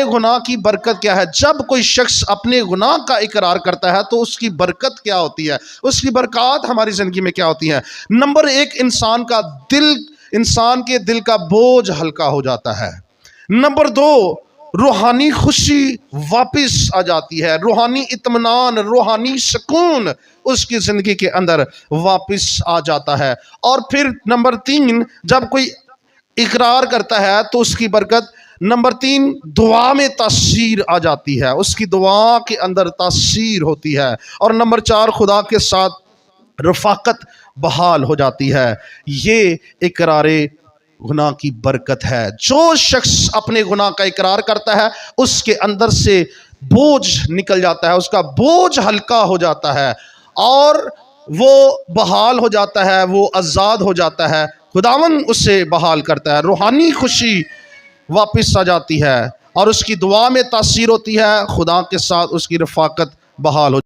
गुनाह की बरकत क्या है? जब कोई शख्स अपने गुनाह का इकरार करता है तो उसकी बरकत क्या होती है, उसकी बरकत हमारी ज़िंदगी में क्या होती है? नंबर एक, इंसान के दिल का बोझ हल्का हो जाता है। नंबर दो, रूहानी खुशी वापस आ जाती है, रूहानी इत्मीनान, रूहानी सुकून उसकी ज़िंदगी के अंदर वापस आ जाता है। और फिर नंबर तीन, जब कोई इकरार करता है तो उसकी बरकत, नंबर तीन, दुआ में तासीर आ जाती है, उसकी दुआ के अंदर तासीर होती है। और नंबर चार, खुदा के साथ रफ़ाकत बहाल हो जाती है। ये इकरारे गुनाह की बरकत है। जो शख्स अपने गुनाह का इकरार करता है उसके अंदर से बोझ निकल जाता है, उसका बोझ हल्का हो जाता है और वो बहाल हो जाता है, वो आज़ाद हो जाता है। खुदावन उसे बहाल करता है, रूहानी खुशी वापस आ जाती है और उसकी दुआ में तासीर होती है, खुदा के साथ उसकी रफ़ाकत बहाल हो